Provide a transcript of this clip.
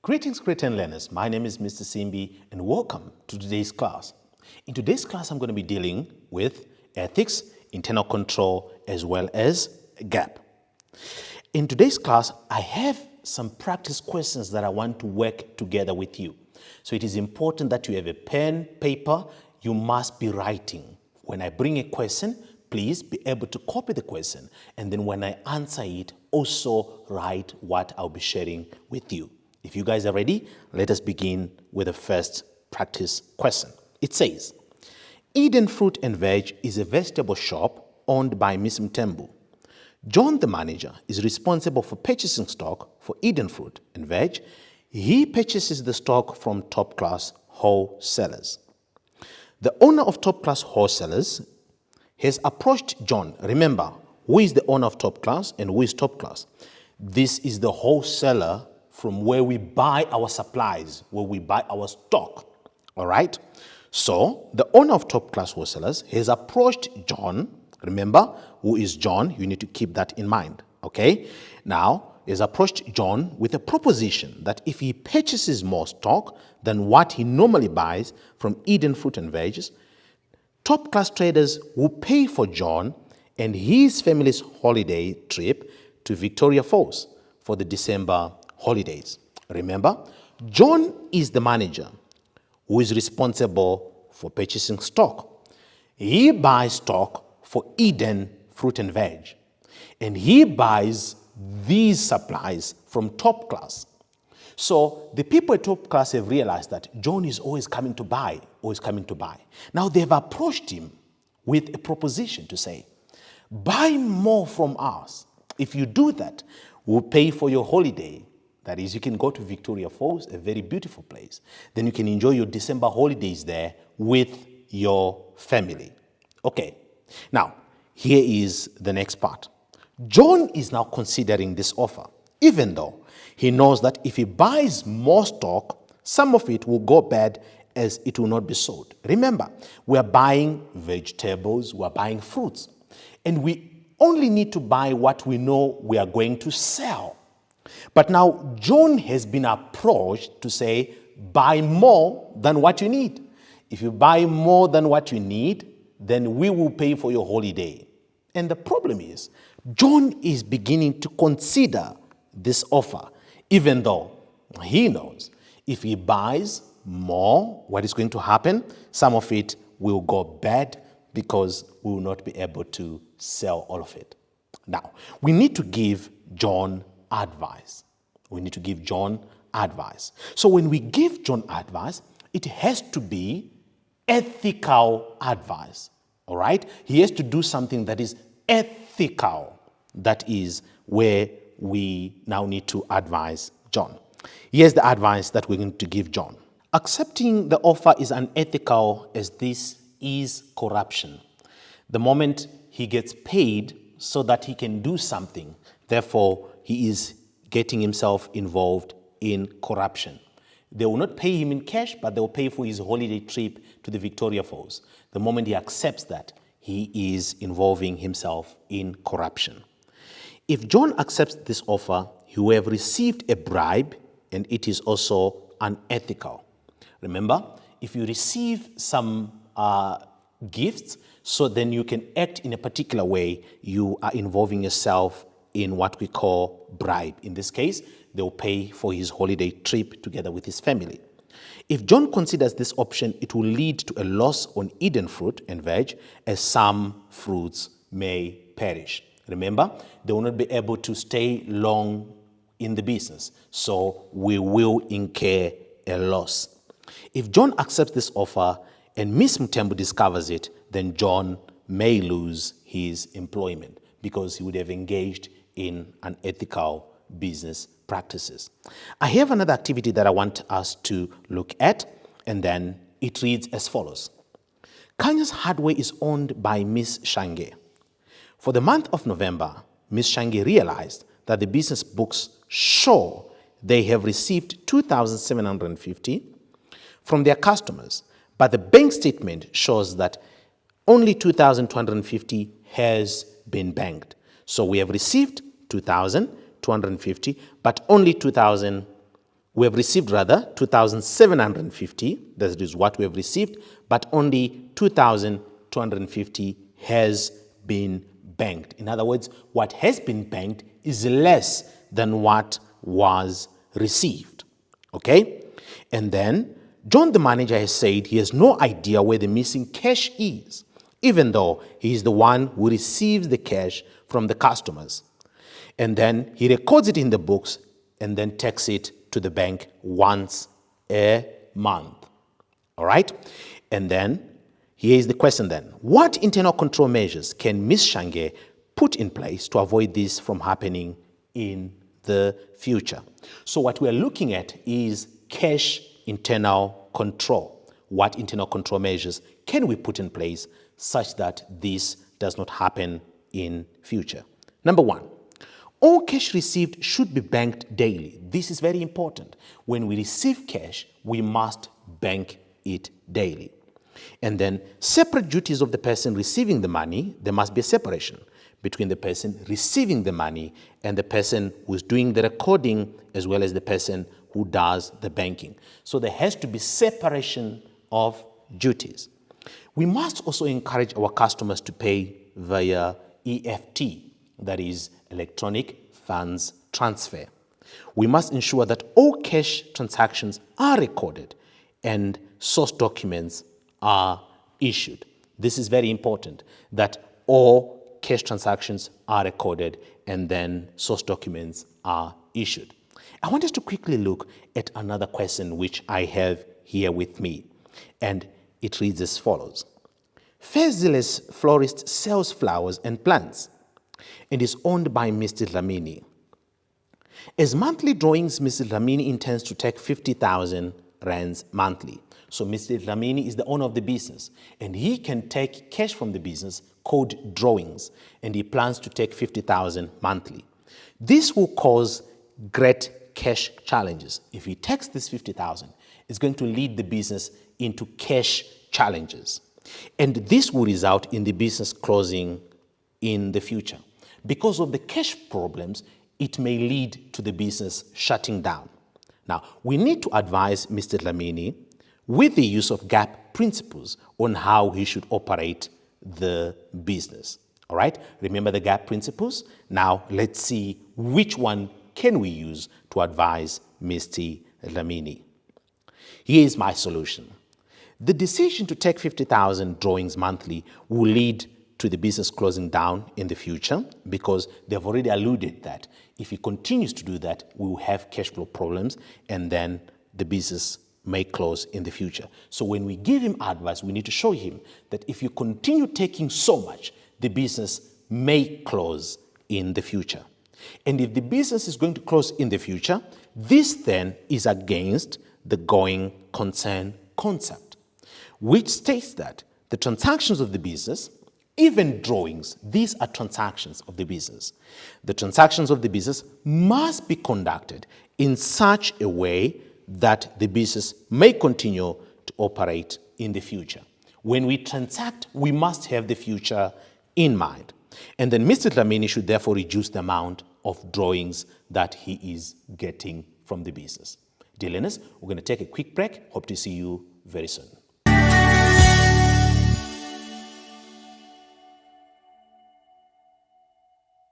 Greetings, creating learners. My name is Mr. Simbi and welcome to today's class. In today's class, I'm going to be dealing with ethics, internal control, as well as gap. In today's class, I have some practice questions that I want to work together with you. So it is important that you have a pen, paper, you must be writing. When I bring a question, please be able to copy the question. And then when I answer it, also write what I'll be sharing with you. If you guys are ready, let us begin with the first practice question. It says, Eden Fruit and Veg is a vegetable shop owned by Miss Mtembu. John, the manager, is responsible for purchasing stock for Eden Fruit and Veg. He purchases the stock from top-class wholesalers. The owner of top-class wholesalers has approached John. Remember, who is the owner of top-class and who is top-class? This is the wholesaler from where we buy our supplies, where we buy our stock, all right? So the owner of top-class wholesalers has approached John. Remember, who is John? You need to keep that in mind, okay? Now, he has approached John with a proposition that if he purchases more stock than what he normally buys from Eden Fruit and Veg, top-class traders will pay for John and his family's holiday trip to Victoria Falls for the December holidays. Remember, John is the manager who is responsible for purchasing stock. He buys stock for Eden Fruit and Veg, and he buys these supplies from top class. So the people at top class have realized that John is always coming to buy, always coming to buy. Now they've approached him with a proposition to say, buy more from us. If you do that, we'll pay for your holiday. That is, you can go to Victoria Falls, a very beautiful place. Then you can enjoy your December holidays there with your family. Okay, now here is the next part. John is now considering this offer, even though he knows that if he buys more stock, some of it will go bad as it will not be sold. Remember, we are buying vegetables, we are buying fruits, and we only need to buy what we know we are going to sell. But now John has been approached to say, buy more than what you need. If you buy more than what you need, then we will pay for your holiday. And the problem is, John is beginning to consider this offer, even though he knows if he buys more, what is going to happen? Some of it will go bad because we will not be able to sell all of it. Now, we need to give John advice. We need to give John advice. So when we give John advice, it has to be ethical advice. All right? He has to do something that is ethical. That is where we now need to advise John. Here's the advice that we're going to give John. Accepting the offer is unethical, as this is corruption. The moment he gets paid so that he can do something, therefore he is getting himself involved in corruption. They will not pay him in cash, but they will pay for his holiday trip to the Victoria Falls. The moment he accepts that, he is involving himself in corruption. If John accepts this offer, he will have received a bribe, and it is also unethical. Remember, if you receive some gifts, so then you can act in a particular way, you are involving yourself in what we call bribe. In this case, they will pay for his holiday trip together with his family. If John considers this option, it will lead to a loss on Eden Fruit and Veg, as some fruits may perish. Remember, they will not be able to stay long in the business, so we will incur a loss. If John accepts this offer and Miss Mtembu discovers it, then John may lose his employment because he would have engaged in unethical business practices. I have another activity that I want us to look at, and then it reads as follows. Kanya's Hardware is owned by Miss Shange. For the month of November, Miss Shange realized that the business books show they have received $2,750 from their customers, but the bank statement shows that only $2,250 has been banked. So we have received $2,250, but only $2,000 We have received rather 2,750, that is what we have received, but only 2,250 has been banked. In other words, what has been banked is less than what was received. Okay? And then John the manager has said he has no idea where the missing cash is, even though he is the one who receives the cash from the customers. And then he records it in the books and then takes it to the bank once a month. All right? And then here is the question then. What internal control measures can Ms. Shange put in place to avoid this from happening in the future? So what we're looking at is cash internal control. What internal control measures can we put in place such that this does not happen in future? Number one, all cash received should be banked daily. This is very important. When we receive cash, we must bank it daily. And then separate duties of the person receiving the money. There must be a separation between the person receiving the money and the person who is doing the recording as well as the person who does the banking. So there has to be separation of duties. We must also encourage our customers to pay via EFT, that is electronic funds transfer. We must ensure that all cash transactions are recorded and source documents are issued. This is very important, that all cash transactions are recorded and then source documents are issued. I want us to quickly look at another question which I have here with me, and it reads as follows. Fazile's florist sells flowers and plants and is owned by Mr. Dlamini. As monthly drawings, Mr. Dlamini intends to take 50,000 rands monthly. So Mr. Dlamini is the owner of the business, and he can take cash from the business called drawings, and he plans to take 50,000 monthly. This will cause great cash challenges. If he takes this 50,000, it's going to lead the business into cash challenges. And this will result in the business closing in the future. Because of the cash problems, it may lead to the business shutting down. Now, we need to advise Mr. Dlamini with the use of gap principles on how he should operate the business. All right? Remember the gap principles? Now, let's see which one can we use to advise Mr. Dlamini. Here is my solution. The decision to take 50,000 drawings monthly will lead to the business closing down in the future, because they've already alluded that if he continues to do that, we will have cash flow problems and then the business may close in the future. So when we give him advice, we need to show him that if you continue taking so much, the business may close in the future. And if the business is going to close in the future, this then is against the going concern concept, which states that the transactions of the business, even drawings, these are transactions of the business. The transactions of the business must be conducted in such a way that the business may continue to operate in the future. When we transact, we must have the future in mind. And then Mr. Dlamini should therefore reduce the amount of drawings that he is getting from the business. Dear learners, we're going to take a quick break. Hope to see you very soon.